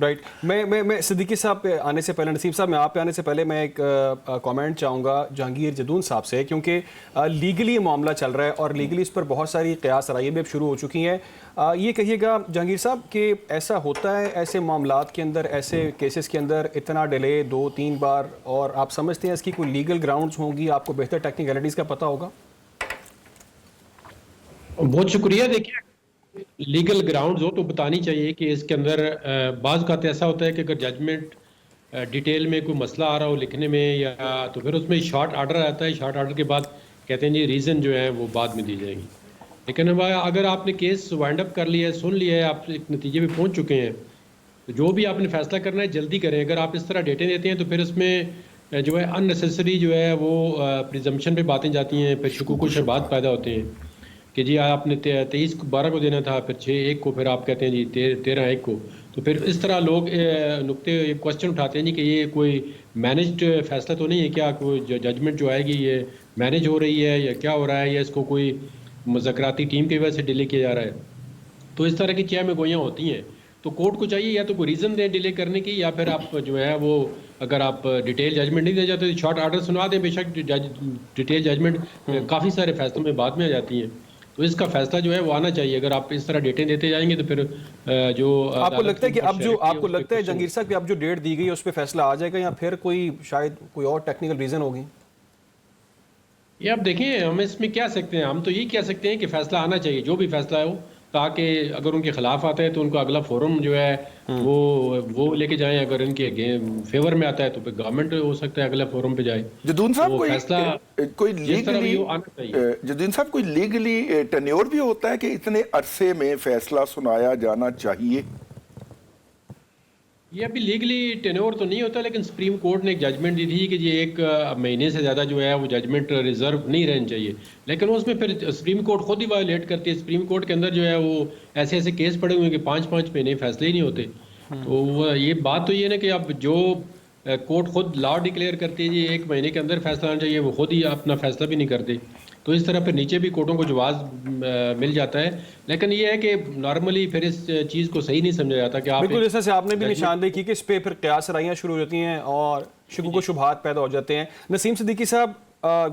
Right. میں صدیقی صاحب پہ آنے سے پہلے, نسیم صاحب میں آپ پہ آنے سے پہلے میں ایک کامنٹ چاہوں گا جہانگیر جدون صاحب سے, کیونکہ لیگلی معاملہ چل رہا ہے اور لیگلی اس پر بہت ساری قیاس رائیں بھی اب شروع ہو چکی ہیں. یہ کہیے گا جہانگیر صاحب کہ ایسا ہوتا ہے ایسے معاملات کے اندر, ایسے کیسز کے اندر اتنا ڈیلے 2-3 بار, اور آپ سمجھتے ہیں اس کی کوئی لیگل گراؤنڈز ہوں گی؟ آپ کو بہتر ٹیکنیکلٹیز کا پتہ ہوگا. بہت شکریہ. دیکھیے لیگل گراؤنڈز ہو تو بتانی چاہیے کہ اس کے اندر بعض اوقات ایسا ہوتا ہے کہ اگر ججمنٹ ڈیٹیل میں کوئی مسئلہ آ رہا ہو لکھنے میں یا تو پھر اس میں شارٹ آرڈر آتا ہے, شارٹ آرڈر کے بعد کہتے ہیں جی ریزن جو ہے وہ بعد میں دی جائیں گی. لیکن اگر آپ نے کیس وائنڈ اپ کر لیا ہے, سن لیا ہے, آپ ایک نتیجے پہ پہنچ چکے ہیں, تو جو بھی آپ نے فیصلہ کرنا ہے جلدی کریں. اگر آپ اس طرح ڈیٹے دیتے ہیں تو پھر اس میں جو ہے ان نیسیسری جو ہے وہ پریزمپشن پہ باتیں جاتی ہیں, پھر شکوک و شبہات پیدا ہوتے ہیں کہ جی آپ نے 23/12 کو دینا تھا, پھر 6/1 کو, پھر آپ کہتے ہیں جی 13/1 کو. تو پھر اس طرح لوگ نقطے کوشچن اٹھاتے ہیں جی کہ یہ کوئی مینجڈ فیصلہ تو نہیں ہے کیا, کوئی ججمنٹ جو آئے گی یہ مینج ہو رہی ہے یا کیا ہو رہا ہے, یا اس کو کوئی مذاکراتی ٹیم کی وجہ سے ڈیلے کیا جا رہا ہے. تو اس طرح کی چیزیں میں گوئیاں ہوتی ہیں. تو کورٹ کو چاہیے یا تو کوئی ریزن دیں ڈیلے کرنے کی, یا پھر آپ جو ہے وہ اگر آپ ڈیٹیل ججمنٹ نہیں دے جاتے تو شارٹ آرڈر سنوا دیں. بے شک ڈیٹیل ججمنٹ کافی سارے فیصلوں میں بعد میں آ جاتی ہیں, تو اس کا فیصلہ جو ہے وہ آنا چاہیے. اگر آپ اس طرح ڈیٹیں دیتے جائیں گے تو پھر جو آپ کو لگتا ہے کہ آپ کو لگتا ہے جہانگیر صاحب کہ اب جو ڈیٹ دی گئی ہے اس پہ فیصلہ آ جائے گا, یا پھر کوئی شاید کوئی اور ٹیکنیکل ریزن ہوگی؟ یہ آپ دیکھیں, ہم اس میں کیا سکتے ہیں, ہم تو یہی کہہ سکتے ہیں کہ فیصلہ آنا چاہیے, جو بھی فیصلہ ہو, تاکہ اگر ان کے خلاف آتا ہے تو ان کو اگلا فورم جو ہے وہ لے کے جائیں. اگر ان کے فیور میں آتا ہے تو پھر گورنمنٹ ہو سکتا ہے اگلا فورم پہ جائے. جدون صاحب کوئی لیگلی جدون صاحب کوئی لیگلی ٹینیور بھی ہوتا ہے کہ اتنے عرصے میں فیصلہ سنایا جانا چاہیے؟ یہ ابھی لیگلی ٹینور تو نہیں ہوتا, لیکن سپریم کورٹ نے ایک ججمنٹ دی تھی کہ یہ 1 مہینے سے زیادہ جو ہے وہ ججمنٹ ریزرو نہیں رہنی چاہیے. لیکن اس میں پھر سپریم کورٹ خود ہی وائلیٹ کرتی ہے. سپریم کورٹ کے اندر جو ہے وہ ایسے کیس پڑے ہوئے ہیں کہ 5 مہینے فیصلے ہی نہیں ہوتے. تو یہ بات تو یہ ہے نا کہ اب جو کورٹ خود لا ڈکلیئر کرتی ہے جی 1 مہینے کے اندر فیصلہ آنا چاہیے, وہ خود ہی اپنا فیصلہ بھی نہیں کرتے. تو اس طرح پھر نیچے بھی کورٹوں کو جواز مل جاتا ہے. لیکن یہ ہے کہ نارملی پھر اس چیز کو صحیح نہیں سمجھا جاتا کہ آپ بالکل جیسا سے آپ نے بھی نشاندہی کی کہ اس پہ پھر قیاس رائیاں شروع ہو جاتی ہیں اور شکوک و شبہات پیدا ہو جاتے ہیں. نسیم صدیقی صاحب,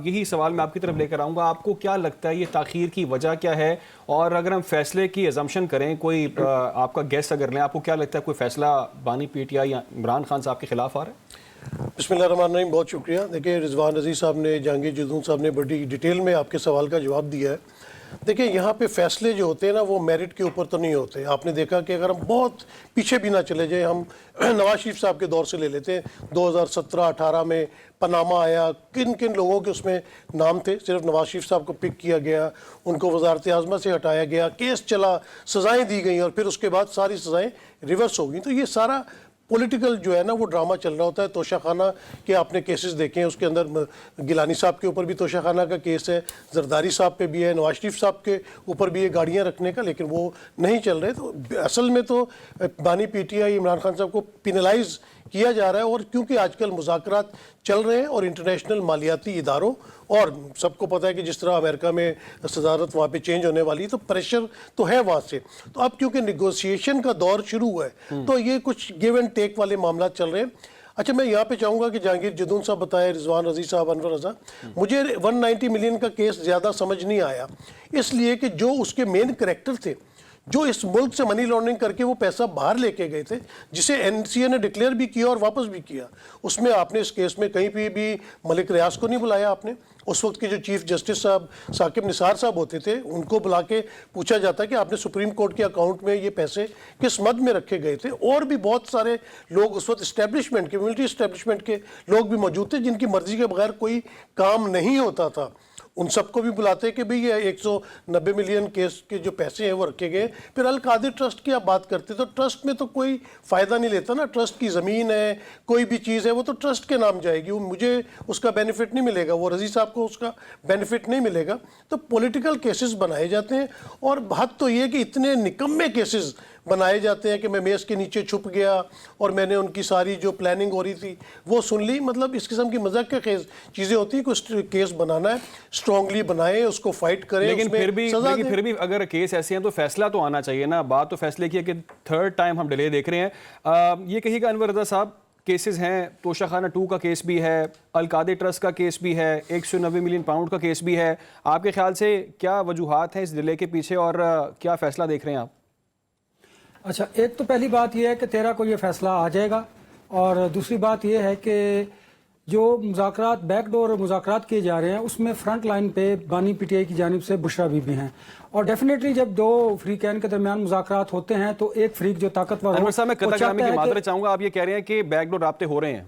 یہی سوال میں آپ کی طرف لے کر آؤں گا, آپ کو کیا لگتا ہے یہ تاخیر کی وجہ کیا ہے؟ اور اگر ہم فیصلے کی ازمپشن کریں, کوئی آپ کا گیس اگر لیں, آپ کو کیا لگتا ہے کوئی فیصلہ بانی پی ٹی آئی یا عمران خان صاحب کے خلاف آ رہا ہے؟ بسم اللہ الرحمن الرحیم. بہت شکریہ. دیکھیں رضوان عزیز صاحب نے, جہانگیر جدون صاحب نے بڑی ڈیٹیل میں آپ کے سوال کا جواب دیا ہے. دیکھیں یہاں پہ فیصلے جو ہوتے ہیں نا وہ میرٹ کے اوپر تو نہیں ہوتے. آپ نے دیکھا کہ اگر ہم بہت پیچھے بھی نہ چلے جائیں, ہم نواز شریف صاحب کے دور سے لے لیتے ہیں, 2017-18 میں پاناما آیا, کن لوگوں کے اس میں نام تھے, صرف نواز شریف صاحب کو پک کیا گیا, ان کو وزارت اعظم سے ہٹایا گیا, کیس چلا, سزائیں دی گئیں, اور پھر اس کے بعد ساری سزائیں ریورس ہو گئیں. تو یہ سارا پولیٹیکل جو ہے نا وہ ڈرامہ چل رہا ہوتا ہے. توشہ خانہ کے آپ نے کیسز دیکھیں, اس کے اندر گیلانی صاحب کے اوپر بھی توشہ خانہ کا کیس ہے, زرداری صاحب پہ بھی ہے, نواز شریف صاحب کے اوپر بھی ہے گاڑیاں رکھنے کا, لیکن وہ نہیں چل رہے. تو اصل میں تو بانی P T I Imran Khan صاحب کو پینلائز کیا جا رہا ہے. اور کیونکہ آج کل مذاکرات چل رہے ہیں اور انٹرنیشنل مالیاتی اداروں, اور سب کو پتہ ہے کہ جس طرح امریکہ میں صدارت وہاں پہ چینج ہونے والی ہے, تو پریشر تو ہے وہاں سے. تو اب کیونکہ نیگوسیشن کا دور شروع ہوا ہے تو یہ کچھ گیو اینڈ ٹیک والے معاملات چل رہے ہیں. اچھا میں یہاں پہ چاہوں گا کہ جہانگیر جدون صاحب بتائے, رضوان عزیز صاحب, انور رضا, مجھے 190 ملین کا کیس زیادہ سمجھ نہیں آیا, اس لیے کہ جو اس کے مین کریکٹر تھے جو اس ملک سے منی لانڈرنگ کر کے وہ پیسہ باہر لے کے گئے تھے, جسے این سی اے نے ڈکلیئر بھی کیا اور واپس بھی کیا, اس میں آپ نے اس کیس میں کہیں پہ بھی ملک ریاض کو نہیں بلایا. آپ نے اس وقت کے جو چیف جسٹس صاحب ثاقب نثار صاحب ہوتے تھے ان کو بلا کے پوچھا جاتا کہ آپ نے سپریم کورٹ کے اکاؤنٹ میں یہ پیسے کس مد میں رکھے گئے تھے. اور بھی بہت سارے لوگ اس وقت اسٹیبلشمنٹ کے, ملٹری اسٹیبلشمنٹ کے لوگ بھی موجود تھے جن کی مرضی کے بغیر کوئی کام نہیں ہوتا تھا. ان سب کو بھی بلاتے کہ بھئی یہ 190 ملین کیس کے جو پیسے ہیں وہ رکھے گئے. پھر القادر ٹرسٹ کی آپ بات کرتے تو ٹرسٹ میں تو کوئی فائدہ نہیں لیتا نا. ٹرسٹ کی زمین ہے, کوئی بھی چیز ہے, وہ تو ٹرسٹ کے نام جائے گی, مجھے اس کا بینیفٹ نہیں ملے گا, وہ رضی صاحب کو اس کا بینیفٹ نہیں ملے گا. تو پولیٹیکل کیسز بنائے جاتے ہیں, اور حد تو یہ کہ اتنے نکمے کیسز بنائے جاتے ہیں کہ میں میز کے نیچے چھپ گیا اور میں نے ان کی ساری جو پلاننگ ہو رہی تھی وہ سن لی. مطلب اس قسم کی مذاق کے خیز چیزیں ہوتی ہیں. کوئی کیس بنانا ہے اسٹرانگلی بنائیں, اس کو فائٹ کریں, لیکن پھر بھی اگر کیس ایسے ہیں تو فیصلہ تو آنا چاہیے نا. بات تو فیصلے کی ہے کہ تھرڈ ٹائم ہم ڈیلے دیکھ رہے ہیں. یہ کہیے گا انور رضا صاحب, کیسز ہیں, توشہ خانہ 2 کا کیس بھی ہے, القادے ٹرسٹ کا کیس بھی ہے, 190 ملین پاؤنڈ کا کیس بھی ہے. آپ کے خیال سے کیا وجوہات ہیں اس ڈیلے کے پیچھے اور کیا فیصلہ دیکھ رہے ہیں آپ؟ اچھا, ایک تو پہلی بات یہ ہے کہ 13 کو یہ فیصلہ آ جائے گا, اور دوسری بات یہ ہے کہ جو مذاکرات بیک ڈور مذاکرات کیے جا رہے ہیں اس میں فرنٹ لائن پہ بانی پی ٹی آئی کی جانب سے بشرا بی بی ہیں, اور ڈیفینیٹلی جب دو فریقین کے درمیان مذاکرات ہوتے ہیں تو ایک فریق جو طاقتور ہو, انور صاحب میں قطع کلامی کی معذرت چاہوں گا, آپ یہ کہہ رہے ہیں کہ بیک ڈور رابطے ہو رہے ہیں؟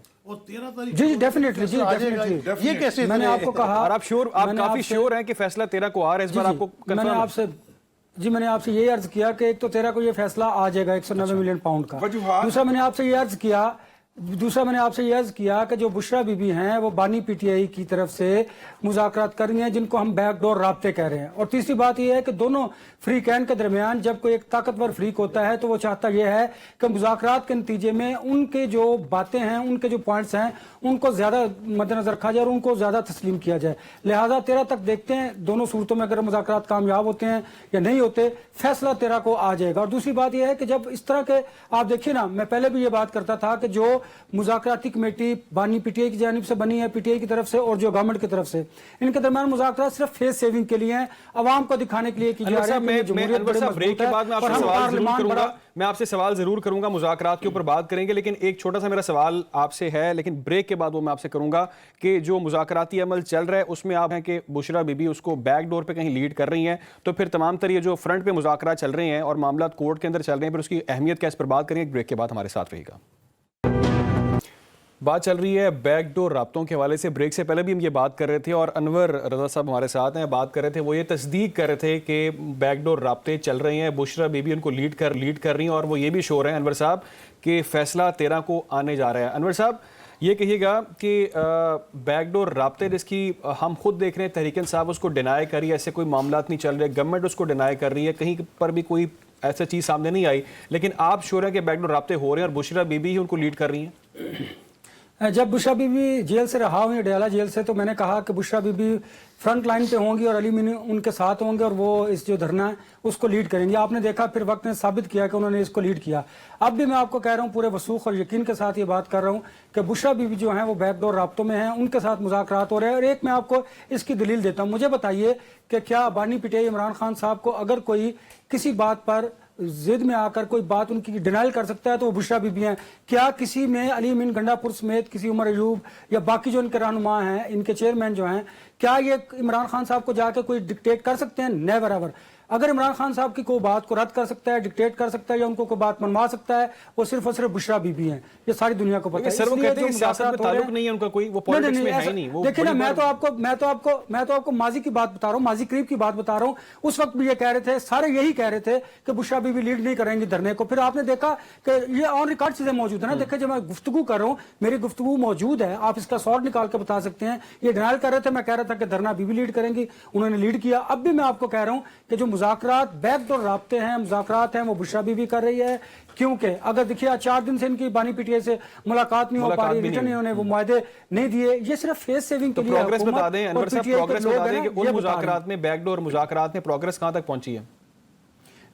جی ڈیفینیٹلی, جی ڈیفینیٹلی, یہ کیسے میں نے آپ کو کہا, اور آپ کافی شیور ہیں کہ فیصلہ 13 کو آ رہا ہے, اس بار آپ کو میں نے آپ سے میں نے آپ سے یہ عرض کیا کہ ایک تو 13 کو یہ فیصلہ آ جائے گا 190 ملین پاؤنڈ کا. دوسرا میں نے آپ سے یہ عرض کیا کہ جو بشرا بی بی ہیں وہ بانی پی ٹی آئی کی طرف سے مذاکرات کر رہی ہیں جن کو ہم بیک ڈور رابطے کہہ رہے ہیں. اور تیسری بات یہ ہے کہ دونوں فریقین کے درمیان جب کوئی ایک طاقتور فریق ہوتا ہے تو وہ چاہتا یہ ہے کہ مذاکرات کے نتیجے میں ان کے جو باتیں ہیں, ان کے جو پوائنٹس ہیں, ان کو زیادہ مد نظر رکھا جائے اور ان کو زیادہ تسلیم کیا جائے. لہٰذا 13 تک دیکھتے ہیں دونوں صورتوں میں اگر مذاکرات کامیاب ہوتے ہیں یا نہیں ہوتے, فیصلہ 13 کو آ جائے گا. اور دوسری بات یہ ہے کہ جب اس طرح کے آپ دیکھیے نا, میں پہلے بھی یہ بات کرتا تھا کہ جو مذاکراتی کمیٹی بانی پی ٹی آئی کی جانب سے بنی ہے, پی ٹی آئی کی طرف سے اور جو گورنمنٹ کی طرف سے, ان کے درمیان مذاکرات صرف فیس سیونگ کے لیے ہیں, عوام کو دکھانے کے لیے کی جا رہی ہے. میں آپ سے سوال ضرور کروں گا, مذاکرات کے اوپر بات کریں گے, لیکن ایک چھوٹا سا میرا سوال آپ سے ہے, لیکن بریک کے بعد وہ میں آپ سے کروں گا کہ جو مذاکراتی عمل چل رہا ہے اس میں آپ ہیں کہ بشرا بی بی اس کو بیک ڈور پہ کہیں لیڈ کر رہی ہیں, تو پھر تمام تر یہ جو فرنٹ پہ مذاکرات چل رہے ہیں اور معاملات کورٹ کے اندر چل رہے ہیں, پھر اس کی اہمیت کیا, اس پر بات کریں گے. بریک کے بعد ہمارے ساتھ رہے گا. بات چل رہی ہے بیک ڈور رابطوں کے حوالے سے. بریک سے پہلے بھی ہم یہ بات کر رہے تھے اور انور رضا صاحب ہمارے ساتھ ہیں, بات کر رہے تھے, وہ یہ تصدیق کر رہے تھے کہ بیک ڈور رابطے چل رہے ہیں, بشرا بی بی ان کو لیڈ کر رہی ہیں, اور وہ یہ بھی شور ہیں انور صاحب کہ فیصلہ 13 کو آنے جا رہا ہے. انور صاحب یہ کہیے گا کہ بیک ڈور رابطے جس کی ہم خود دیکھ رہے ہیں, تحریک انصاف اس کو ڈینائی کر رہی ہے, ایسے کوئی معاملات نہیں چل رہے, گورنمنٹ اس کو ڈینائی کر رہی ہے, کہیں پر بھی کوئی ایسا چیز سامنے نہیں آئی, لیکن آپ شور ہیں کہ بیک ڈور رابطے ہو رہے ہیں اور بشرا بی بی ہی ان کو لیڈ کر رہی ہیں. جب بشرا بی بی جیل سے رہا ہوئی ڈیالہ جیل سے, تو میں نے کہا کہ بشرا بی بی فرنٹ لائن پہ ہوں گی اور علی مینی ان کے ساتھ ہوں گے اور وہ اس جو دھرنا ہے اس کو لیڈ کریں گے. آپ نے دیکھا پھر وقت نے ثابت کیا کہ انہوں نے اس کو لیڈ کیا. اب بھی میں آپ کو کہہ رہا ہوں, پورے وثوق اور یقین کے ساتھ یہ بات کر رہا ہوں کہ بشرا بی بی جو ہیں وہ بیک ڈور رابطوں میں ہیں, ان کے ساتھ مذاکرات ہو رہے ہیں. اور ایک میں آپ کو اس کی دلیل دیتا ہوں. مجھے بتائیے کہ کیا بانی P T I Imran Khan صاحب کو اگر کوئی کسی بات پر ضد میں آ کر کوئی بات ان کی ڈینائل کر سکتا ہے تو وہ بشرا بی بی ہیں؟ کیا کسی میں علی امین گنڈا پور سمیت کسی عمر ایوب یا باقی جو ان کے رہنما ہیں, ان کے چیئرمین جو ہیں, کیا یہ عمران خان صاحب کو جا کے کوئی ڈکٹیٹ کر سکتے ہیں؟ Never ever. اگر عمران خان صاحب کی کوئی بات کو رد کر سکتا ہے, ڈکٹیٹ کر سکتا ہے یا ان کو کوئی بات منوا سکتا ہے, وہ صرف اور صرف بشرا بی بی ہیں. یہ ساری دنیا کو پتہ ہے. سر وہ کہتے ہیں سیاست میں تعلق نہیں ہے ان کا کوئی, وہ پولیٹکس میں ہے ہی نہیں. دیکھیں نا, میں تو آپ کو ماضی کی بات بتا رہا ہوں, ماضی قریب کی بات بتا رہا ہوں. اس وقت بھی یہ کہہ رہے تھے, سارے یہی کہہ رہے تھے کہ بشرا بی بی لیڈ نہیں کریں گی دھرنے کو. پھر آپ نے دیکھا کہ یہ آن ریکارڈ چیزیں موجود ہیں نا. دیکھیں جب میں گفتگو کر رہا ہوں, میری گفتگو موجود ہے, آپ اس کا شارٹ نکال کے بتا سکتے ہیں. یہ ڈینائل کر رہے تھے, میں کہہ رہا تھا کہ دھرنا بی بی لیڈ کریں گی, انہوں نے لیڈ کیا. اب بھی میں آپ کو کہہ رہا ہوں کہ جو مذاکرات بیک ڈور رابطے ہیں, مذاکرات ہیں, وہ بشرا بی بی کر رہی ہے. کیونکہ اگر دیکھیے 4 دن سے ان کی بانی پی ٹی آئی سے ملاقات نہیں ہو پا رہی, ریٹرن انہوں نے وہ معاہدے نہیں دیے. یہ صرف فیس سیونگ کے لیے پروگریس بتا دیں انور صاحب, پروگریس بتا دیں کہ ان مذاکرات میں, بیک ڈور مذاکرات میں پروگریس کہاں تک پہنچی ہے؟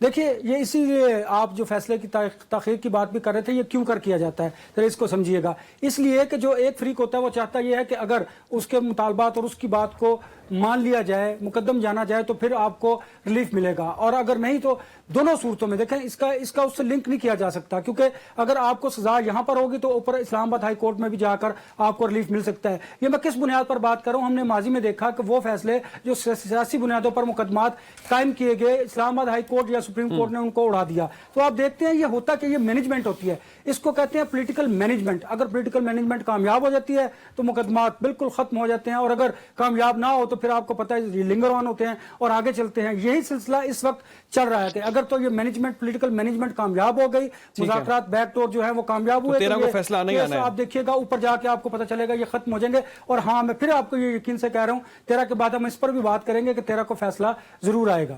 دیکھیے یہ اسی لیے آپ جو فیصلے کی تاخیر کی بات بھی کر رہے تھے, یہ کیوں کر کیا جاتا ہے, ذرا اس کو سمجھیے گا. اس لیے کہ جو ایک فریق ہوتا ہے وہ چاہتا یہ ہے کہ اگر اس کے مطالبات اور اس کی بات کو مان لیا جائے, مقدم جانا جائے, تو پھر آپ کو ریلیف ملے گا. اور اگر نہیں تو دونوں صورتوں میں دیکھیں اس کا اس سے لنک نہیں کیا جا سکتا, کیونکہ اگر آپ کو سزا یہاں پر ہوگی تو اوپر اسلام آباد ہائی کورٹ میں بھی جا کر آپ کو ریلیف مل سکتا ہے. یہ میں کس بنیاد پر بات کر رہا ہوں, ہم نے ماضی میں دیکھا کہ وہ فیصلے جو سیاسی بنیادوں پر مقدمات قائم کیے گئے, اسلام آباد ہائی کورٹ یا سپریم کورٹ نے ان کو اڑا دیا. تو آپ دیکھتے ہیں یہ ہوتا کہ یہ مینجمنٹ ہوتی ہے, اس کو کہتے ہیں پولیٹیکل مینجمنٹ. اگر پولیٹیکل مینجمنٹ کامیاب ہو جاتی ہے تو مقدمات بالکل ختم ہو جاتے ہیں, اور اگر کامیاب نہ ہو تو پھر آپ کو پتہ ہے لنگر آن ہوتے ہیں اور آگے چلتے ہیں. یہی سلسلہ اس وقت چل رہا ہے کہ اگر تو یہ مینجمنٹ, پولیٹیکل مینجمنٹ کامیاب ہو گئی, مذاکرات بیک ڈور جو ہے وہ کامیاب ہوئے, تو فیصلہ نہیں آنا ہے. آپ دیکھیے گا اوپر جا کے آپ کو پتہ چلے گا یہ ختم ہو جائیں گے. اور ہاں میں پھر آپ کو یہ یقین سے کہہ رہا ہوں 13 کے بعد ہم اس پر بھی بات کریں گے کہ 13 کو فیصلہ ضرور آئے گا.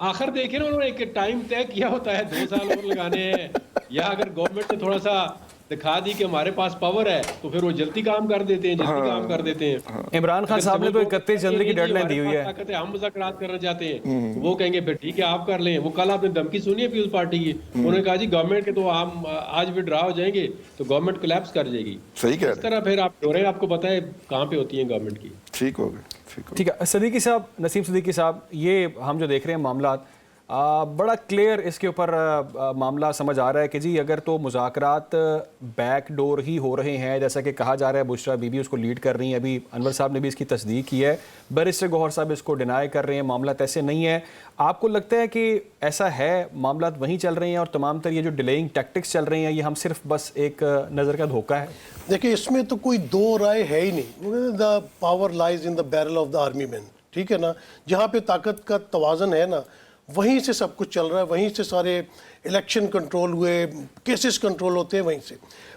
آخر دیکھیں نا انہوں نے ایک ٹائم طے کیا ہوتا ہے 2 سال اور لگانے ہیں, یا اگر گورنمنٹ نے تھوڑا سا دکھا دی کہ ہمارے پاس پاور ہے تو پھر وہ جلدی کام کر دیتے ہیں, جلدی کام کر دیتے ہیں. عمران خان صاحب نے تو 31 جنوری کی ڈیڈ لائن دی ہوئی ہے. ہم مذاکرات کرنا چاہتے ہیں, وہ کہیں گے پھر ٹھیک ہے آپ کر لیں. وہ کل آپ نے دھمکی سنی ہے پیپلز پارٹی کی, انہوں نے کہا جی گورنمنٹ کے تو ہم آج وڈرا ہو جائیں گے تو گورنمنٹ کولیپس کر جائے گی. صحیح کہہ اس طرح پھر آپ ڈوریں آپ کو پتہ ہے کہاں پہ ہوتی ہیں گورنمنٹ کی. ٹھیک ہو گیا. ٹھیک ہے صدیقی صاحب, نسیم صدیقی صاحب, یہ ہم جو دیکھ رہے ہیں معاملات بڑا کلیئر اس کے اوپر معاملہ سمجھ آ رہا ہے کہ جی اگر تو مذاکرات بیک ڈور ہی ہو رہے ہیں جیسا کہ کہا جا رہا ہے, بشرا بی بی اس کو لیڈ کر رہی ہیں, ابھی انور صاحب نے بھی اس کی تصدیق کی ہے, بیرسٹر گوہر صاحب اس کو ڈینائی کر رہے ہیں, معاملات ایسے نہیں ہیں. آپ کو لگتا ہے کہ ایسا ہے معاملات وہیں چل رہے ہیں اور تمام تر یہ جو ڈیلیئنگ ٹیکٹکس چل رہے ہیں یہ ہم صرف بس ایک نظر کا دھوکہ ہے؟ دیکھیں اس میں تو کوئی دو رائے ہے ہی نہیں. The power lies in the barrel of the army man, ٹھیک ہے نا, جہاں پہ طاقت کا توازن ہے نا وہیں سے سب کچھ چل رہا ہے, وہیں سے سارے الیکشن کنٹرول ہوئے, کیسز کنٹرول ہوتے ہیں وہیں سے.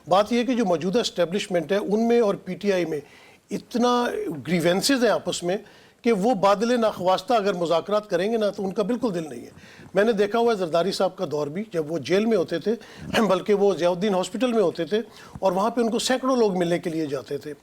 بات یہ ہے کہ جو موجودہ اسٹیبلشمنٹ ہے ان میں اور پی ٹی آئی میں اتنا گریوینسز ہیں آپس میں کہ وہ بادل ناخواستہ اگر مذاکرات کریں گے نا تو ان کا بالکل دل نہیں ہے. میں نے دیکھا ہوا ہے زرداری صاحب کا دور بھی, جب وہ جیل میں ہوتے تھے, بلکہ وہ ضیاء الدین ہاسپٹل میں ہوتے تھے اور وہاں پہ ان کو سینکڑوں لوگ ملنے کے لیے جاتے تھے.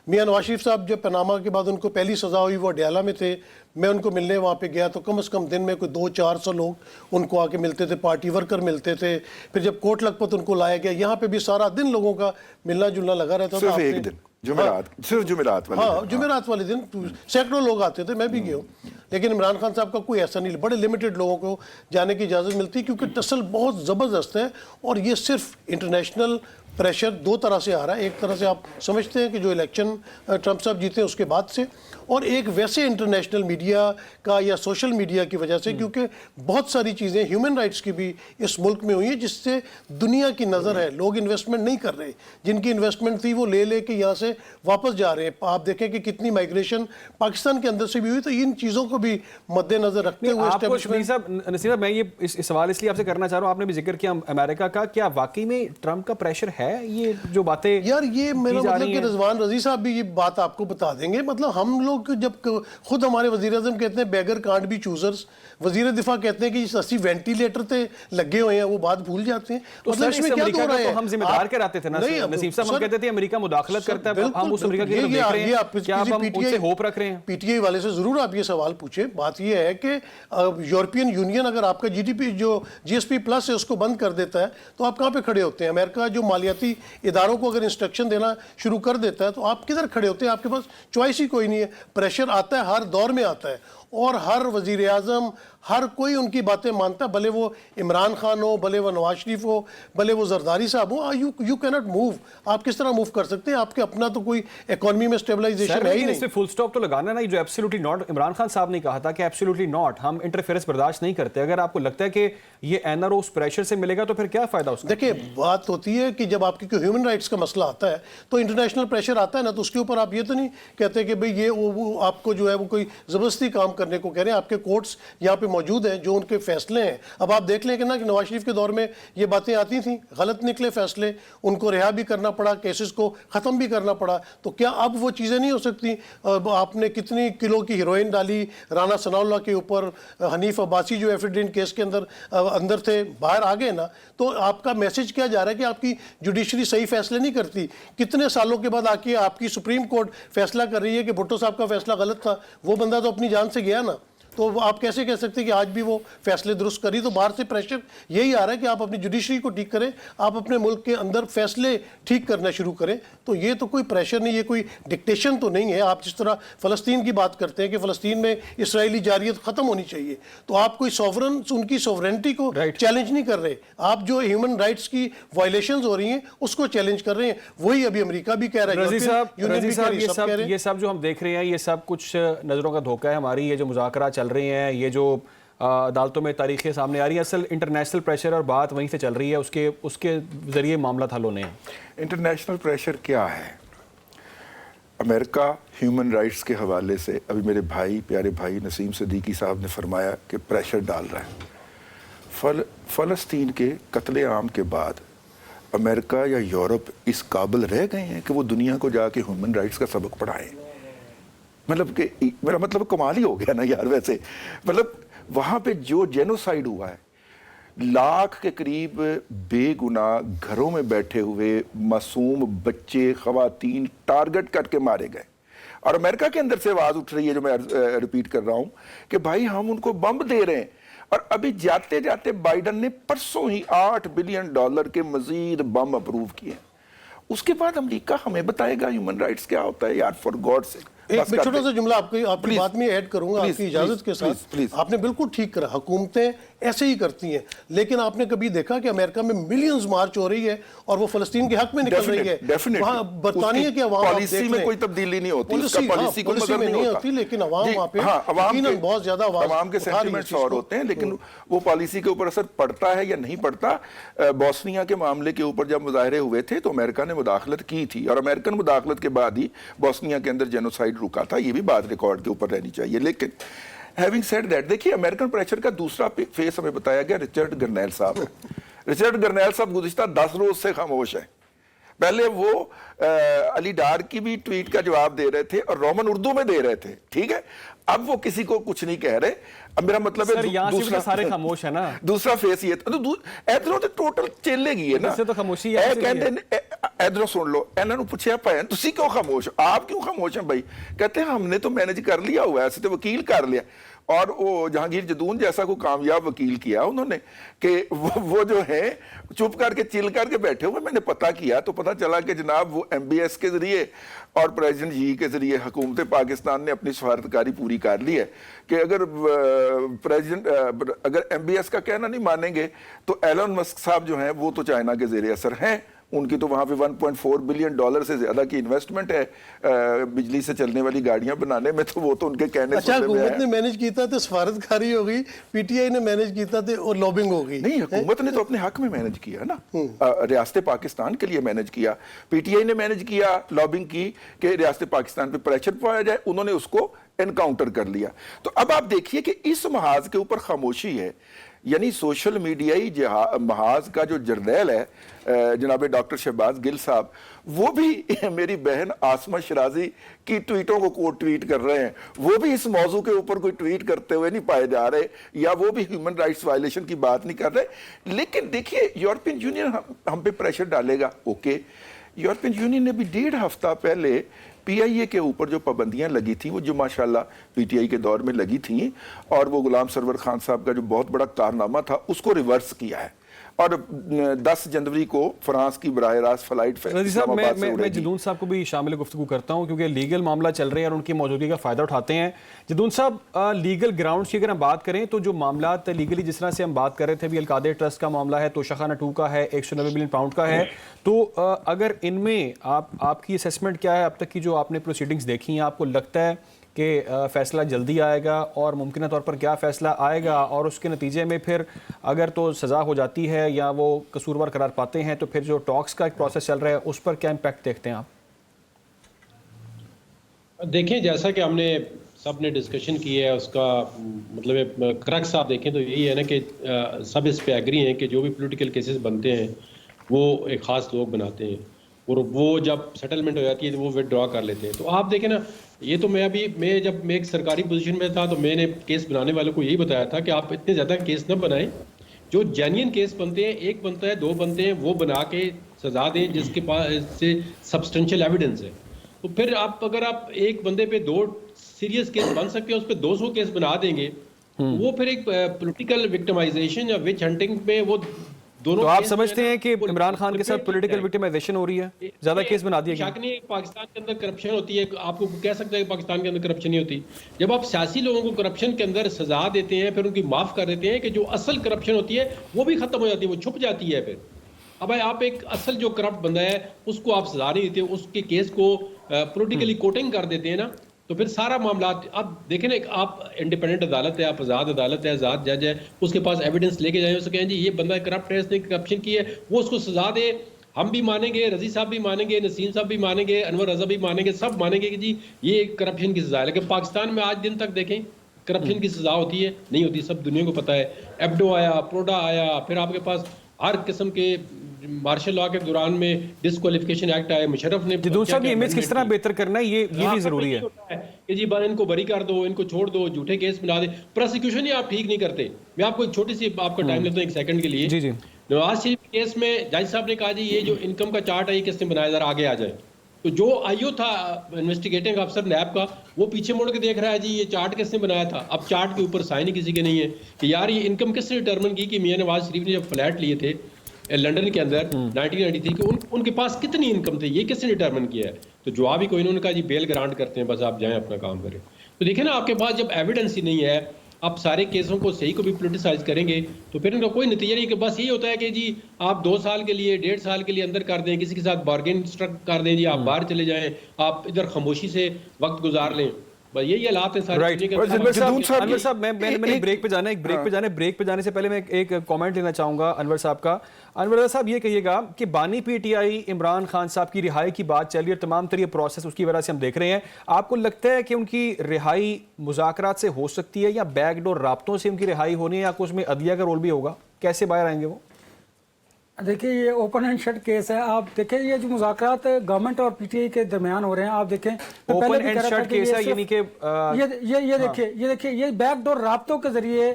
میاں نواز شریف صاحب جب پاناما کے بعد ان کو پہلی سزا ہوئی وہ اڈیالہ میں تھے, میں ان کو ملنے وہاں پہ گیا تو کم از کم دن میں کوئی 200-400 لوگ ان کو آ کے ملتے تھے, پارٹی ورکر ملتے تھے. پھر جب کوٹ لکھپت ان کو لایا گیا, یہاں پہ بھی سارا دن لوگوں کا ملنا جلنا لگا رہتا تھا. صرف ایک دن جمعرات, صرف جمعرات والے, ہاں جمعرات والے دن سینکڑوں لوگ آتے تھے, میں بھی گیا ہوں. لیکن عمران خان صاحب کا کوئی ایسا نہیں, بڑے لمیٹڈ لوگوں کو جانے کی اجازت ملتی کیونکہ ٹسل بہت زبردست ہے. اور یہ صرف انٹرنیشنل پریشر دو طرح سے آ رہا ہے. ایک طرح سے آپ سمجھتے ہیں کہ جو الیکشن ٹرمپ صاحب جیتے ہیں اس کے بعد سے, اور ایک ویسے انٹرنیشنل میڈیا کا یا سوشل میڈیا کی وجہ سے, کیونکہ بہت ساری چیزیں ہیومن رائٹس کی بھی اس ملک میں ہوئی ہیں جس سے دنیا کی نظر ہے. لوگ انویسٹمنٹ نہیں کر رہے, جن کی انویسٹمنٹ تھی وہ لے کے یہاں سے واپس جا رہے ہیں. آپ دیکھیں کہ کتنی مائگریشن پاکستان کے اندر سے بھی ہوئی. تو ان چیزوں کو بھی مد نظر رکھتے ہوئے نصیر صاحب, میں یہ اس سوال اس لیے آپ سے کرنا چاہ رہا ہوں, آپ نے بھی ذکر کیا امریکہ کا, کیا واقعی میں ٹرمپ کا پریشر ہے؟ یہ جو باتیں یار یہ میرا مطلب کہ رضوان رضی صاحب بھی یہ بات آپ کو بتا دیں گے. مطلب ہم لوگ جب خود ہمارے وزیر اعظم کہتے ہیں بیگر کانٹ بی چوزرز, وزیر دفاع کہتے ہیں کہ 80 وینٹیلیٹر تے لگے ہوئے ہیں, وہ بات بھول جاتے ہیں. مطلب اس میں کیا دو رہے ہیں؟ ہم ذمہ دار کراتے تھے نا نسیم صاحب, ہم کہتے تھے امریکہ مداخلت کرتا ہے, ہم اس امریکہ کی طرف دیکھ رہے ہیں, کیا ہم ان سے ہوپ رکھ رہے ہیں؟ پی ٹی آئی والے سے ضرور آپ یہ سوال پوچھیں. بات یہ ہے کہ یورپین یونین اگر آپ کا جی ڈی پی جو جی ایس پی پلس ہے اس کو بند کر دیتا ہے تو آپ کہاں پہ کھڑے ہوتے ہیں؟ امریکہ جو مالیاتی اداروں کو اگر انسٹرکشن دینا شروع کر دیتا ہے تو آپ کدھر کھڑے ہوتے ہیں؟ آپ کے پاس چوائس ہی کوئی نہیں ہے. پریشر آتا ہے, ہر دور میں آتا ہے, اور ہر وزیر اعظم ہر کوئی ان کی باتیں مانتا ہے, بھلے وہ عمران خان ہو, بھلے وہ نواز شریف ہو, بھلے وہ زرداری صاحب ہو. You can't move. آپ کس طرح موو کر سکتے ہیں؟ آپ کے اپنا تو کوئی اکانومی میں اسٹیبلائزیشن ہے ہی نہیں. اس پہ فل سٹاپ تو لگانا نا, جو ایبسلیوٹلی ناٹ, عمران خان صاحب نے کہا تھا کہ ایبسلیوٹلی ناٹ, ہم انٹرفیئرنس برداشت نہیں کرتے. اگر آپ کو لگتا ہے کہ یہ این آر او اس پریشر سے ملے گا تو پھر کیا فائدہ اس کا؟ دیکھیں بات ہوتی ہے کہ جب آپ کی کوئی ہیومن رائٹس کا مسئلہ آتا ہے تو انٹرنیشنل پریشر آتا ہے نا, تو اس کے اوپر آپ یہ تو نہیں کہتے کہ بھئی یہ آپ کو جو ہے وہ کوئی زبردستی کام کرنے کو کہہ رہے ہیں. آپ کے کورٹس یہاں پہ موجود ہیں جو ان کے فیصلے ہیں. اب آپ دیکھ لیں کہ نا کہ نواز شریف کے دور میں یہ باتیں آتی تھیں, غلط نکلے فیصلے, ان کو رہا بھی کرنا پڑا, کیسز کو ختم بھی کرنا پڑا. تو کیا اب وہ چیزیں نہیں ہو سکتی؟ آپ نے کتنی کلو کی ہیروئن ڈالی رانا ثناء اللہ کے اوپر, حنیف عباسی جو ایفیڈرین کیس کے اندر تھے باہر آ گئے نا. تو آپ کا میسج کیا جا رہا ہے کہ آپ کی جوڈیشری صحیح فیصلے نہیں کرتی. کتنے سالوں کے بعد آ کے آپ کی سپریم کورٹ فیصلہ کر رہی ہے کہ بھٹو صاحب کا فیصلہ غلط تھا. وہ بندہ تو اپنی جان سے گیا نا, تو آپ کیسے کہہ سکتے ہیں کہ آج بھی وہ فیصلے درست کری؟ تو باہر سے پریشر یہی آ رہا ہے کہ آپ اپنی جوڈیشری کو ٹھیک کریں, آپ اپنے ملک کے اندر فیصلے ٹھیک کرنا شروع کریں. تو یہ تو کوئی پریشر نہیں, یہ کوئی ڈکٹیشن تو نہیں ہے. آپ جس طرح فلسطین کی بات کرتے ہیں کہ فلسطین میں اسرائیلی جاریت ختم ہونی چاہیے, تو آپ کوئی سوورن ان کی سوورنٹی کو چیلنج نہیں کر رہے. آپ جو ہیومن رائٹس کی وائلیشنز ہو رہی ہیں اس کو چیلنج کر رہے ہیں. وہی ابھی امریکہ بھی کہہ رہا ہے, رضی صاحب یہ سب جو ہم دیکھ رہے ہیں یہ سب کچھ نظروں کا دھوکہ ہے ہماری. یہ جو مذاکرات چل رہے ہیں, یہ جو عدالتوں میں تاریخیں سامنے آ رہی ہیں, اصل انٹرنیشنل پریشر اور بات وہیں سے چل رہی ہے, اس کے ذریعے معاملات حل ہونے ہیں. انٹرنیشنل پریشر کیا ہے؟ امریکہ ہیومن رائٹس کے حوالے سے ابھی میرے بھائی, پیارے بھائی نسیم صدیقی صاحب نے فرمایا کہ پریشر ڈال رہا ہے. فلسطین کے قتل عام کے بعد امریکہ یا یورپ اس قابل رہ گئے ہیں کہ وہ دنیا کو جا کے ہیومن رائٹس کا سبق پڑھائیں؟ مطلب کہ میرا مطلب کمال ہی ہو گیا نا یار. ویسے مطلب وہاں پہ جو جینوسائیڈ ہوا ہے، لاکھ کے قریب بے گناہ گھروں میں بیٹھے ہوئے معصوم بچے خواتین ٹارگٹ کر کے مارے گئے. اور امریکہ کے اندر سے آواز اٹھ رہی ہے جو میں ریپیٹ کر رہا ہوں کہ بھائی ہم ان کو بمب دے رہے ہیں. اور ابھی جاتے جاتے بائیڈن نے پرسوں ہی $8 بلین کے مزید بم اپروو کیے. اس کے بعد امریکہ ہمیں بتائے گا ہیومن رائٹس کیا ہوتا ہے یار، فار گاڈ سے. ایک چھوٹا سا جملہ آپ کی بات میں ایڈ کروں گا آپ کی اجازت کے ساتھ. آپ نے بالکل ٹھیک کرا، حکومتیں ایسے ہی کرتی ہیں، لیکن آپ نے کبھی دیکھا کہ امریکہ میں ملینز مارچ ہو رہی ہے اور وہ فلسطین کے حق میں نکل رہی ہے؟ وہاں برطانیہ کے عوام پالیسی میں کوئی تبدیلی نہیں ہوتی، اس کا پالیسی کو مگر نہیں ہوتا، لیکن عوام وہاں پہ یقیناً بہت زیادہ عوام کے سینٹیمنٹس اور ہوتے ہیں، لیکن وہ پالیسی کے اوپر اثر پڑتا ہے یا نہیں پڑتا. بوسنیا کے معاملے کے اوپر جب مظاہرے ہوئے تھے تو امریکہ نے مداخلت کی تھی، اور امریکن مداخلت کے بعد ہی بوسنیا کے اندر جینوسائیڈ رکا تھا. یہ بھی بات ریکارڈ کے اوپر رہنی چاہیے. لیکن ہیونگ سیڈ دیٹ، دیکھیے امریکن پریشر کا دوسرا فیس ہمیں بتایا گیا رچرڈ گرنیل صاحب. رچرڈ گرنیل صاحب گزشتہ 10 روز سے خاموش ہیں. پہلے وہ علی ڈار کی بھی ٹویٹ کا جواب دے رہے تھے اور رومن اردو میں دے رہے تھے، ٹھیک ہے. اب وہ کسی کو کچھ نہیں کہہ رہے. اب میرا مطلب ہے دوسرا سارے خاموش ہیں نا، دوسرا فیس یہ ادھروں تو ٹوٹل چلے گئی ہے نا. تو خاموشی ادھروں سن لو، انہوں نے پوچھا پائیں تسی کیوں خاموش، آپ کیوں خاموش ہیں بھائی؟ کہتے ہیں ہم نے تو مینج کر لیا ہوا ہے، ایسے تو وکیل کر لیا. اور وہ جہانگیر جدون جیسا کو کامیاب وکیل کیا انہوں نے کہ وہ جو ہے چپ کر کے چل کر کے بیٹھے ہوئے. میں نے پتہ کیا تو پتہ چلا کہ جناب وہ MBS کے ذریعے اور پریزیڈنٹ جی کے ذریعے حکومت پاکستان نے اپنی سفارتکاری پوری کر لی ہے کہ اگر MBS کا کہنا نہیں مانیں گے تو ایلن مسک صاحب جو ہیں وہ تو چائنا کے زیر اثر ہیں. ان کی تو وہاں پہ $1.4 بلین سے زیادہ کی انویسٹمنٹ ہے بجلی سے چلنے والی گاڑیاں بنانے میں، تو وہ تو ان کے کہنے اچھا حکومت نے مینج کیتا تو سفارتکاری ہو گئی، PTI نے مینج کیتا تو اور لابنگ ہو گئی. نہیں، حکومت نے تو اپنے حق میں مینج کیا نا، ریاست پاکستان کے لیے مینج کیا. PTI نے مینج کیا، لابنگ کی کہ ریاست پاکستان پہ پریشر پایا جائے، انہوں نے اس کو انکاؤنٹر کر لیا. تو اب آپ دیکھیے کہ اس محاذ کے اوپر خاموشی ہے. یعنی سوشل میڈیائی محاذ کا جو جرنیل ہے جناب ڈاکٹر شہباز گل صاحب، وہ بھی میری بہن آسمہ شرازی کی ٹویٹوں کو کوٹ ٹویٹ کر رہے ہیں. وہ بھی اس موضوع کے اوپر کوئی ٹویٹ کرتے ہوئے نہیں پائے جا رہے، یا وہ بھی ہیومن رائٹس وائلیشن کی بات نہیں کر رہے. لیکن دیکھیے یورپین یونین ہم پہ پریشر ڈالے گا، اوکے. یورپین یونین نے بھی 1.5 ہفتہ پہلے PIA کے اوپر جو پابندیاں لگی تھیں وہ جو ماشاءاللہ PTI کے دور میں لگی تھیں، اور وہ غلام سرور خان صاحب کا جو بہت بڑا کارنامہ تھا اس کو ریورس کیا ہے. اور 10 جنوری کو فرانس کی براہ راست فلائٹ رضی صاحب میں جدون صاحب کو بھی شامل گفتگو کرتا ہوں کیونکہ لیگل معاملہ چل رہے ہیں اور ان کی موجودگی کا فائدہ اٹھاتے ہیں. جدون صاحب، لیگل گراؤنڈز کی اگر ہم بات کریں تو جو معاملات لیگلی جس طرح سے ہم بات کر رہے تھے ابھی القادر ٹرسٹ کا معاملہ ہے، توشہ خانہ 2 کا ہے، 190 بلین پاؤنڈ کا ہے، تو اگر ان میں آپ کی اسیسمنٹ کیا ہے اب تک کی جو آپ نے پروسیڈنگز دیکھی ہیں؟ آپ کو لگتا ہے کہ فیصلہ جلدی آئے گا، اور ممکنہ طور پر کیا فیصلہ آئے گا، اور اس کے نتیجے میں پھر اگر تو سزا ہو جاتی ہے یا وہ قصوروار قرار پاتے ہیں تو پھر جو ٹاکس کا ایک پروسیس چل رہا ہے اس پر کیا امپیکٹ دیکھتے ہیں آپ؟ دیکھیں، جیسا کہ ہم نے سب نے ڈسکشن کی ہے، اس کا مطلب کرکس آپ دیکھیں تو یہی ہے نا کہ سب اس پہ ایگری ہیں کہ جو بھی پولیٹیکل کیسز بنتے ہیں وہ ایک خاص لوگ بناتے ہیں، اور وہ جب سیٹلمنٹ ہو جاتی ہے تو وہ وڈرا کر لیتے ہیں. تو آپ دیکھیں نا، یہ تو میں جب میں ایک سرکاری پوزیشن میں تھا تو میں نے کیس بنانے والوں کو یہی بتایا تھا کہ آپ اتنے زیادہ کیس نہ بنائیں، جو جینین کیس بنتے ہیں، 1 بنتا ہے 2 بنتے ہیں، وہ بنا کے سزا دیں جس کے پاس سے سبسٹینشیل ایویڈنس ہے. تو پھر اگر آپ ایک بندے پہ 2 سیریس کیس بن سکتے ہیں، اس پہ 200 کیس بنا دیں گے، وہ پھر ایک پولیٹیکل وکٹمائزیشن یا وچ ہنٹنگ پہ وہ دونوں. تو آپ سمجھتے ہیں کہ عمران خان کے ساتھ پولیٹیکل وکٹمائزیشن ہو رہی ہے، زیادہ کیس بنا دیے گئے؟ شک نہیں، پاکستان کے اندر کرپشن ہوتی ہے. آپ کو کہہ سکتے ہیں کہ پاکستان کے اندر کرپشن نہیں ہوتی. جب آپ سیاسی لوگوں کو کرپشن کے اندر سزا دیتے ہیں، پھر ان کی معاف کر دیتے ہیں، کہ جو اصل کرپشن ہوتی ہے وہ بھی ختم ہو جاتی ہے، وہ چھپ جاتی ہے. پھر اب آپ ایک اصل جو کرپٹ بندہ ہے اس کو آپ سزا نہیں دیتے، اس کے کیس کو پولیٹیکلی کوٹنگ کر دیتے ہیں نا، تو پھر سارا معاملات. اب دیکھیں نا، آپ انڈیپینڈنٹ عدالت ہے، آپ آزاد عدالت ہے، آزاد جج ہے، اس کے پاس ایویڈنس لے کے جائیں، اسے کہیں جی یہ بندہ کرپٹ ہے، اس نے کرپشن کی ہے، وہ اس کو سزا دے. ہم بھی مانیں گے، رضی صاحب بھی مانیں گے، نسیم صاحب بھی مانیں گے، انور رضا بھی مانیں گے، سب مانیں گے کہ جی یہ کرپشن کی سزا ہے. لیکن پاکستان میں آج دن تک دیکھیں کرپشن کی سزا ہوتی ہے نہیں ہوتی. سب دنیا کو پتہ ہے. ایبڈو آیا، پروڈا آیا، پھر آپ کے پاس ہر قسم کے مارشل لا کے دوران میں ڈسکوالیفیکیشن ایکٹ آئے, مشرف نے جدون صاحب یہ امیج کس طرح بہتر کرنا ہے یہ بھی ضروری ہے کہ جی ان کو بری کر دو, ان کو چھوڑ دو, جھوٹے کیس بنا دے, پروسیکیوشن ہی آپ ٹھیک نہیں کرتے. میں آپ کو ایک چھوٹی سی آپ کا ٹائم لیتا ہوں ایک سیکنڈ کے لیے. جی جی نواز شریف کیس میں جج صاحب نے کہا جی یہ جو انکم کا چارٹ ہے یہ کس نے بنایا, ذرا آگے آ جائے. تو جو آئیو تھا انویسٹیگیٹنگ افسر نیب کا, وہ پیچھے مڑ کے دیکھ رہا ہے جی یہ چارٹ کس نے بنایا تھا. اب چارٹ کے اوپر سائن ہی کسی کے نہیں ہے کہ یار یہ انکم کس نے ڈٹرمن کی کہ میاں نواز شریف نے جب فلیٹ لیے تھے لنڈن کے اندر 1993 کہ ان کے پاس کتنی انکم تھی, یہ کس نے ڈٹرمن کیا ہے. تو جواب ہی کوئی, انہوں نے کہا جی بیل گرانٹ کرتے ہیں, بس آپ جائیں اپنا کام کریں. تو دیکھیں نا آپ کے پاس جب ایویڈنس ہی نہیں ہے, آپ سارے کیسوں کو صحیح کو بھی پولیٹیسائز کریں گے تو پھر ان کا کوئی نتیجہ نہیں. کہ بس یہی ہوتا ہے کہ جی آپ 2 سال کے لیے 1.5 سال کے لیے اندر کر دیں, کسی کے ساتھ بارگین اسٹرک کر دیں, جی آپ باہر چلے جائیں, آپ ادھر خاموشی سے وقت گزار لیں. بس یہی حالات ہیں سارے. انور صاحب میں نے بریک پہ جانا ہے, بریک پہ جانے سے پہلے میں ایک کامنٹ لینا چاہوں گا انور صاحب کا. انور صاحب یہ کہیے گا کہ بانی P T I Imran Khan صاحب کی رہائی کی بات چل رہی ہے, تمام تر یہ پروسیس اس کی وجہ سے ہم دیکھ رہے ہیں, آپ کو لگتا ہے کہ ان کی رہائی مذاکرات سے ہو سکتی ہے یا بیک ڈور رابطوں سے ان کی رہائی ہونی ہے, یا اس میں عدلیہ کا رول بھی ہوگا, کیسے باہر آئیں گے وہ؟ دیکھیں یہ اوپن اینڈ شٹ کیس ہے. آپ دیکھیں یہ جو مذاکرات گورنمنٹ اور پی ٹی آئی کے درمیان ہو رہے ہیں, آپ دیکھیں اوپن اینڈ شٹ کیس ہے, یعنی کہ یہ دیکھیں یہ بیک ڈور رابطوں کے ذریعے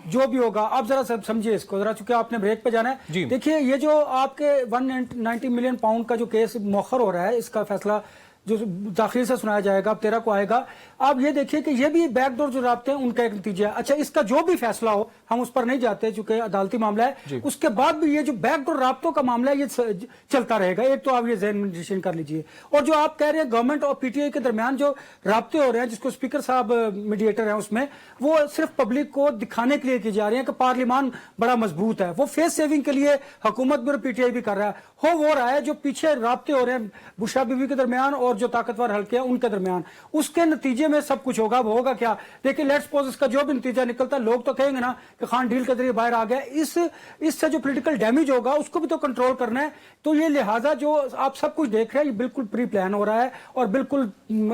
جو بھی ہوگا, آپ ذرا سمجھیے اس کو ذرا, چونکہ آپ نے بریک پہ جانا ہے. دیکھیے یہ جو آپ کے 190 ملین پاؤنڈ کا جو کیس مؤخر ہو رہا ہے, اس کا فیصلہ جو تاخیر سے سنایا جائے گا, اب 13 کو آئے گا. آپ یہ دیکھیے کہ یہ بھی بیک ڈور جو رابطے ہیں ان کا ایک نتیجہ ہے. اچھا اس کا جو بھی فیصلہ ہو ہم اس پر نہیں جاتے چونکہ عدالتی معاملہ ہے, اس کے بعد بھی یہ جو بیک ڈور رابطوں کا معاملہ ہے یہ چلتا رہے گا. ایک تو آپ یہ ذہن میں نشین کر لیجئے. اور جو آپ کہہ رہے ہیں گورنمنٹ اور پی ٹی آئی کے درمیان جو رابطے ہو رہے ہیں, جس کو اسپیکر صاحب میڈیٹر ہیں, اس میں وہ صرف پبلک کو دکھانے کے لیے کی جا رہی ہیں کہ پارلیمان بڑا مضبوط ہے. وہ فیس سیونگ کے لیے حکومت بھی اور پی ٹی آئی بھی کر رہا ہے. وہ رہا ہے جو پیچھے رابطے ہو رہے ہیں بشرا بی بی کے درمیان اور جو طاقتور حلقے ہیں ان کے درمیان, اس کے نتیجے میں سب کچھ ہوگا. ہوگا کیا, دیکھیں لیٹس سپوز اس کا جو بھی نتیجہ نکلتا ہے, لوگ تو کہیں گے نا کہ خان ڈیل کے ذریعے باہر آ گیا. اس سے جو پولیٹیکل ڈیمیج ہوگا اس کو بھی تو کنٹرول کرنا ہے. تو یہ لہٰذا جو آپ سب کچھ دیکھ رہے ہیں یہ بالکل پری پلان ہو رہا ہے اور بالکل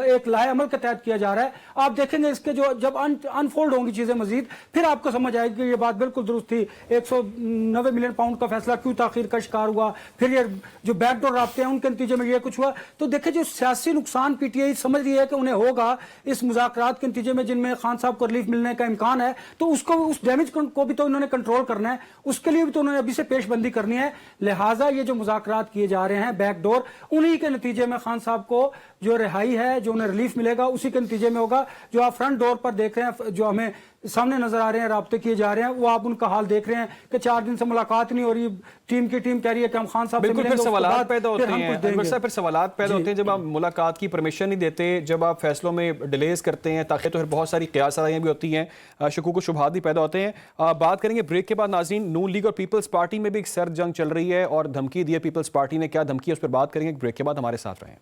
ایک لائے عمل کے تحت کیا جا رہا ہے. آپ دیکھیں گے اس کے جو جب انفولڈ ہوں گی چیزیں مزید, پھر آپ کو سمجھ آئے گی کہ یہ بات بالکل درست تھی. 190 ملین پاؤنڈ کا فیصلہ کیوں تاخیر کا شکار ہوا, پھر یہ جو بیک ڈور رابطے ہیں ان کے نتیجے میں یہ کچھ ہوا. تو دیکھیں جو سیاسی نقصان پی ٹی آئی سمجھ رہی ہے کہ انہیں ہوگا اس مذاکرات کے نتیجے میں جن میں خان صاحب کو ریلیف ملنے کا امکان ہے, تو اس کو اس ڈیمیج کو بھی تو انہوں نے کنٹرول کرنا ہے. اس کے لیے بھی تو انہوں نے ابھی سے پیش بندی کرنی ہے. لہٰذا یہ جو مذاکرات کیے جا رہے ہیں بیک ڈور, انہی کے نتیجے میں خان صاحب کو جو رہائی ہے, جو انہیں ریلیف ملے گا, اسی کے نتیجے میں ہوگا. جو آپ فرنٹ ڈور پر دیکھ رہے ہیں, جو ہمیں سامنے نظر آ رہے ہیں رابطے کیے جا رہے ہیں, وہ آپ ان کا حال دیکھ رہے ہیں کہ 4 دن سے ملاقات نہیں ہو رہی. ٹیم کہہ رہی ہے کہ ہم خان صاحب سے بالکل پھر سوالات پیدا ہوتے ہیں انور صاحب, پھر سوالات پیدا ہوتے ہیں جب آپ ملاقات کی پرمیشن نہیں دیتے, جب آپ فیصلوں میں ڈیلیز کرتے ہیں, تاکہ تو پھر بہت ساری قیاس آرائیاں بھی ہوتی ہیں, شکوک و شبہات بھی پیدا ہوتے ہیں. بات کریں گے بریک کے بعد. ناظرین, نون لیگ اور پیپلز پارٹی میں بھی ایک سرد جنگ چل رہی ہے اور دھمکی دی ہے پیپلز پارٹی نے. کیا دھمکی ہے اس پر بات کریں گے بریک کے بعد, ہمارے ساتھ رہیں.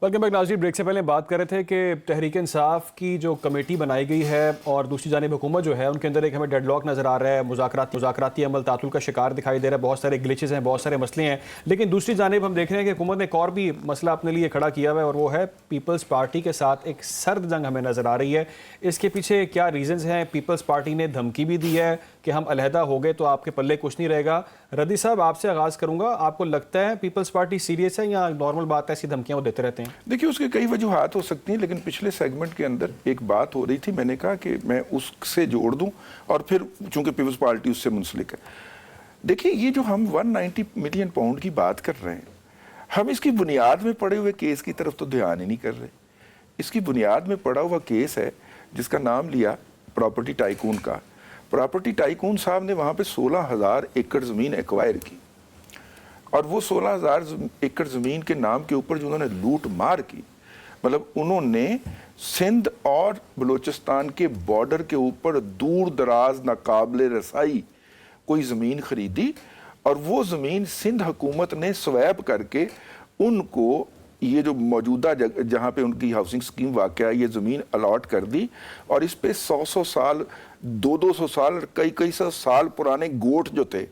ویلکم بیک ناظرین. بریک سے پہلے بات کر رہے تھے کہ تحریک انصاف کی جو کمیٹی بنائی گئی ہے اور دوسری جانب حکومت جو ہے, ان کے اندر ایک ہمیں ڈیڈ لاک نظر آ رہا ہے. مذاکراتی عمل تعطل کا شکار دکھائی دے رہا ہے, بہت سارے گلیچز ہیں, بہت سارے مسئلے ہیں. لیکن دوسری جانب ہم دیکھ رہے ہیں کہ حکومت نے ایک اور بھی مسئلہ اپنے لیے کھڑا کیا ہوا ہے, اور وہ ہے پیپلز پارٹی کے ساتھ ایک سرد جنگ ہمیں نظر آ رہی ہے. اس کے پیچھے کیا ریزنز ہیں؟ پیپلز پارٹی نے دھمکی بھی دی ہے کہ ہم علیحدہ ہو گئے تو آپ کے پلے کچھ نہیں رہے گا. ردی صاحب آپ سے آغاز کروں گا, آپ کو لگتا ہے پیپلز پارٹی سیریس ہے یا نارمل بات ہے, ایسی دھمکیاں وہ دیتے رہتے ہیں؟ دیکھیے اس کے کئی وجوہات ہو سکتی ہیں, لیکن پچھلے سیگمنٹ کے اندر ایک بات ہو رہی تھی, میں نے کہا کہ میں اس سے جوڑ دوں اور پھر چونکہ پیپلز پارٹی اس سے منسلک ہے. دیکھیے یہ جو ہم 190 ملین پاؤنڈ کی بات کر رہے ہیں, ہم اس کی بنیاد میں پڑے ہوئے کیس کی طرف تو دھیان ہی نہیں کر رہے. اس کی بنیاد میں پڑا ہوا کیس ہے جس کا نام لیا پراپرٹی ٹائکون کا. پراپرٹی ٹائکون صاحب نے وہاں پہ 16,000 ایکڑ زمین ایکوائر کی, اور وہ 16,000 ایکڑ زمین کے نام کے اوپر جو انہوں نے لوٹ مار کی, مطلب انہوں نے سندھ اور بلوچستان کے بارڈر کے اوپر دور دراز ناقابل رسائی کوئی زمین خریدی, اور وہ زمین سندھ حکومت نے سویپ کر کے ان کو یہ جو موجودہ جہاں پہ ان کی ہاؤسنگ سکیم واقع ہے یہ زمین الاٹ کر دی, اور اس پہ 100 سال 200 سال کئی سو سال پرانے گوٹ جو تھے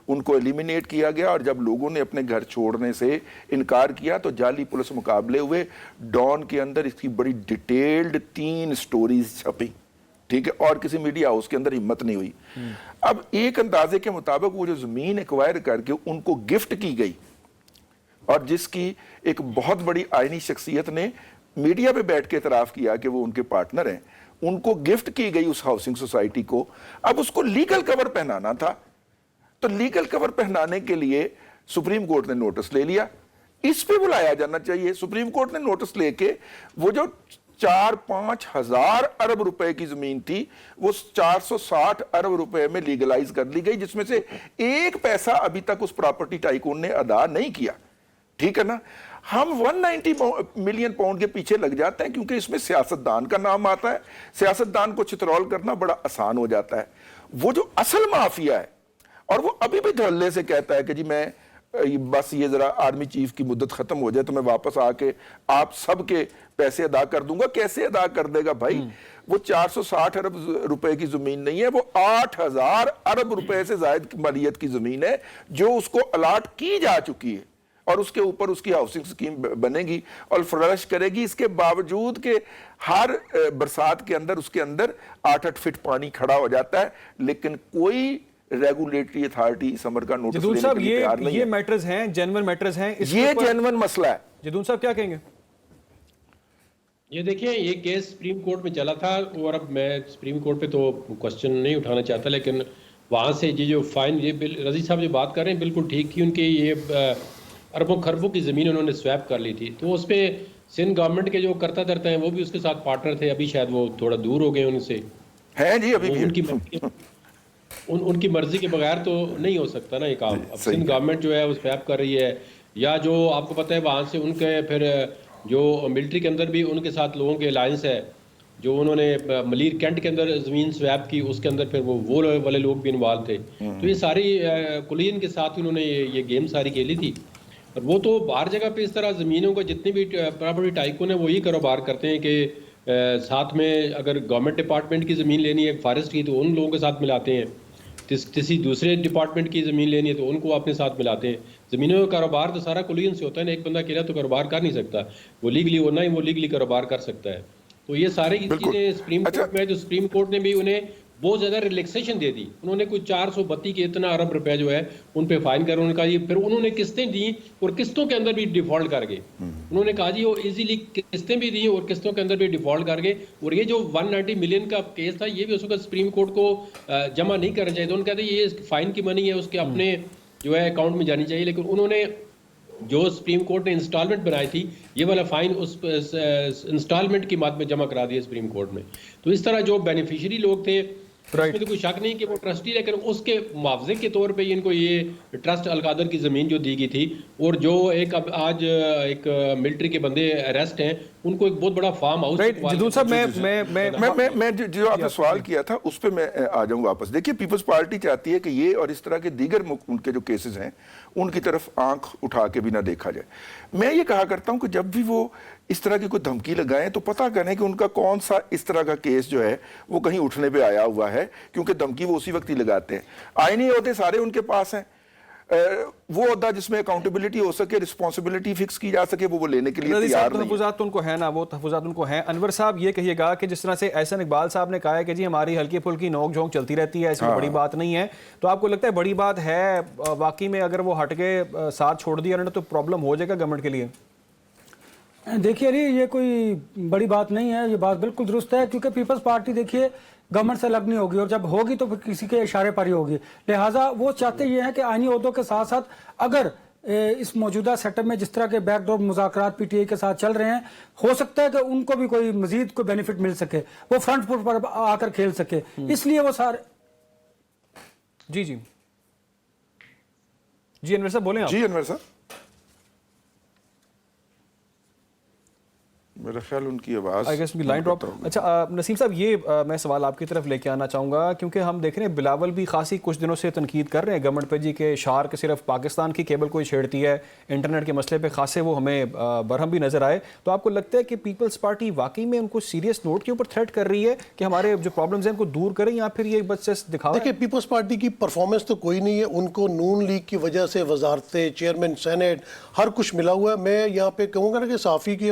ان کو ایلیمینیٹ کیا گیا. اور جب لوگوں نے اپنے گھر چھوڑنے سے انکار کیا تو جعلی پولیس مقابلے ہوئے. ڈان کے اندر اس کی بڑی ڈیٹیلڈ 3 سٹوریز چھپی, ٹھیک ہے, اور کسی میڈیا ہاؤس کے اندر ہمت نہیں ہوئی. اب ایک اندازے کے مطابق وہ جو زمین ایکوائر کر کے ان کو گفٹ کی گئی اور جس کی ایک بہت بڑی آئینی شخصیت نے میڈیا پہ بیٹھ کے اعتراف کیا کہ وہ ان کے پارٹنر ہیں, ان کو گفٹ کی گئی اس ہاؤسنگ سوسائٹی کو, اب اس کو لیگل کور پہنانا تھا. تو لیگل کور پہنانے کے لیے سپریم کورٹ نے نوٹس لے لیا, اس پہ بلایا جانا چاہیے. سپریم کورٹ نے نوٹس لے کے وہ جو 4-5 ہزار ارب روپے کی زمین تھی وہ 460 ارب روپے میں لیگلائز کر لی گئی, جس میں سے ایک پیسہ ابھی تک اس پراپرٹی ٹائکون نے ادا نہیں کیا. ٹھیک ہے نا, ہم 190 ملین پاؤنڈ کے پیچھے لگ جاتے ہیں کیونکہ اس میں سیاستدان کا نام آتا ہے. سیاستدان کو چترول کرنا بڑا آسان ہو جاتا ہے. وہ جو اصل مافیا ہے, اور وہ ابھی بھی دھڑلے سے کہتا ہے کہ جی میں بس یہ ذرا آرمی چیف کی مدت ختم ہو جائے تو میں واپس آ کے آپ سب کے پیسے ادا کر دوں گا. کیسے ادا کر دے گا بھائی؟ وہ 460 ارب روپے کی زمین نہیں ہے, وہ 8000 ارب روپے سے زائد مالیت کی زمین ہے جو اس کو الاٹ کی جا چکی ہے, اور اس کے اوپر اس کی ہاؤسنگ سکیم بنے گی اور فلرش کرے گی. اس کے باوجود کہ ہر برسات کے اندر اس کے اندر 8-8 فٹ پانی کھڑا ہو جاتا ہے, لیکن کوئی ریگولیٹری اتھارٹی اس امر کا نوٹس لینے کے لیے تیار نہیں ہے. یہ میٹرز ہیں, جینون میٹرز ہیں, یہ جینون مسئلہ ہے. جدون صاحب کیا کہیں گے؟ یہ دیکھیں, یہ کیس سپریم کورٹ میں چلا تھا, اور اب میں سپریم کورٹ پہ تو کوشچن نہیں اٹھانا چاہتا, لیکن وہاں سے یہ جو فائن, یہ رضی صاحب جو بات کر رہے ہیں بالکل ٹھیک تھی. ان کے یہ اربوں خربوں کی زمین انہوں نے سویپ کر لی تھی, تو اس پہ سندھ گورنمنٹ کے جو کرتا دھرتا ہیں وہ بھی اس کے ساتھ پارٹنر تھے. ابھی شاید وہ تھوڑا دور ہو گئے ان سے ہیں جی, ابھی بھی ان کی مرضی کے بغیر تو نہیں ہو سکتا نا یہ کام. اب سندھ گورنمنٹ جو ہے وہ سویپ کر رہی ہے, یا جو آپ کو پتہ ہے وہاں سے ان کے پھر جو ملٹری کے اندر بھی ان کے ساتھ لوگوں کے الائنس ہے, جو انہوں نے ملیر کینٹ کے اندر زمین سویپ کی, اس کے اندر پھر وہ والے لوگ بھی انوالو تھے. تو یہ ساری کلین کے ساتھ انہوں نے یہ گیم ساری کھیلی تھی. اور وہ تو ہر جگہ پہ اس طرح زمینوں کا جتنی بھی پراپرٹی ٹائکون ہے وہ یہ کاروبار کرتے ہیں کہ ساتھ میں اگر گورنمنٹ ڈپارٹمنٹ کی زمین لینی ہے فارسٹ کی تو ان لوگوں کے ساتھ ملاتے ہیں, کسی دوسرے ڈپارٹمنٹ کی زمین لینی ہے تو ان کو اپنے ساتھ ملاتے ہیں. زمینوں کا کاروبار تو سارا کلین سے ہوتا ہے نا, ایک بندہ اکیلا تو کاروبار کر نہیں سکتا. وہ لیگلی ہونا ہی وہ لیگلی کاروبار کر سکتا ہے. تو یہ ساری چیزیں سپریم کورٹ میں, جو سپریم کورٹ نے بھی انہیں بہت زیادہ ریلیکسیشن دے دی. انہوں نے کوئی 432 کے اتنا ارب روپے جو ہے ان پہ فائن کر, انہوں نے کہا یہ, پھر انہوں نے قسطیں دیں اور قسطوں کے اندر بھی ڈیفالٹ کر گئے. انہوں نے کہا جی وہ ایزیلی قسطیں بھی دیں اور قسطوں کے اندر بھی ڈیفالٹ کر گئے. اور یہ جو 190 ملین کا کیس تھا یہ بھی اس وقت سپریم کورٹ کو جمع نہیں کرنا چاہیے. انہوں نے کہا یہ فائن کی منی ہے اس کے اپنے جو ہے اکاؤنٹ میں جانی چاہیے, لیکن انہوں نے جو سپریم کورٹ نے انسٹالمنٹ بنائی تھی یہ والا فائن اس انسٹالمنٹ کی مد میں جمع کرا دیا سپریم کورٹ نے. تو اس طرح جو بینیفیشری لوگ تھے اس میں تو کوئی شک نہیں کہ وہ ٹرسٹی, لیکن اس کے معاوضے کے طور پہ ان کو یہ ٹرسٹ القادر کی زمین جو دی گئی تھی, اور جو ایک اب آج ایک ملٹری کے بندے اریسٹ ہیں ان کو ایک بہت بڑا فارم ہاؤس. جدون صاحب میں جو آپ نے سوال کیا تھا اس پہ میں آ جاؤں واپس. دیکھیے پیپلز پارٹی چاہتی ہے کہ یہ اور اس طرح کے دیگر ان کے جو کیسز ہیں ان کی طرف آنکھ اٹھا کے بھی نہ دیکھا جائے. میں یہ کہا کرتا ہوں کہ جب بھی وہ اس طرح کی کوئی دھمکی لگائیں تو پتہ کریں کہ ان کا کون سا اس طرح کا کیس جو ہے وہ کہیں اٹھنے پہ آیا ہوا ہے, کیونکہ دھمکی وہ اسی وقت ہی لگاتے ہیں. آئینی عہدے سارے ان کے پاس ہیں, وہ عہدہ جس میں اکاؤنٹیبلٹی ہو سکے, رسپانسبلٹی فکس کی جا سکے, وہ لینے کے لیے تیار نہیں. تحفظات تو ان کو ہیں نا, وہ تحفظات ان کو ہیں. انور صاحب یہ کہیے گا کہ جس طرح سے احسن اقبال صاحب نے کہا ہے کہ جی ہماری ہلکی پھلکی نوک جھونک چلتی رہتی ہے, ایسی بڑی بات نہیں ہے, تو آپ کو لگتا ہے بڑی بات ہے واقعی میں اگر وہ ہٹ کے ساتھ چھوڑ دیا تو پرابلم ہو جائے گا گورنمنٹ کے لیے؟ دیکھیے علی, یہ کوئی بڑی بات نہیں ہے, یہ بات بالکل درست ہے, کیونکہ پیپلز پارٹی دیکھیے گورنمنٹ سے الگ نہیں ہوگی, اور جب ہوگی تو کسی کے اشارے پر ہی ہوگی. لہٰذا وہ چاہتے یہ ہیں کہ آئینی عہدوں کے ساتھ ساتھ اگر اس موجودہ سیٹ اپ میں جس طرح کے بیک ڈور مذاکرات پی ٹی آئی کے ساتھ چل رہے ہیں, ہو سکتا ہے کہ ان کو بھی کوئی مزید کوئی بینیفٹ مل سکے, وہ فرنٹ فٹ پر آ کر کھیل سکے, اس لیے وہ سارے. جی انور صاحب بولیں آپ. جی انور صاحب, میرا خیال ان کی آواز لائن ڈراپ. اچھا نسیم صاحب, یہ میں سوال آپ کی طرف لے کے آنا چاہوں گا, کیونکہ ہم دیکھ رہے ہیں بلاول بھی خاصی کچھ دنوں سے تنقید کر رہے ہیں گورنمنٹ پہ جی کہ شارک صرف پاکستان کی کیبل کو ہی چھیڑتی ہے, انٹرنیٹ کے مسئلے پہ خاصے وہ ہمیں برہم بھی نظر آئے. تو آپ کو لگتا ہے کہ پیپلز پارٹی واقعی میں ان کو سیریس نوٹ کے اوپر تھریٹ کر رہی ہے کہ ہمارے جو پرابلمز ہیں ان کو دور کریں, یا پھر یہ بس دکھاوا ہے؟ دیکھیں پیپلز پارٹی کی پرفارمنس تو کوئی نہیں ہے, ان کو نون لیگ کی وجہ سے وزارتیں, چیئرمین, سینیٹ, ہر کچھ ملا ہوا ہے. میں یہاں پہ کہوں گا نا کہ صحافی کے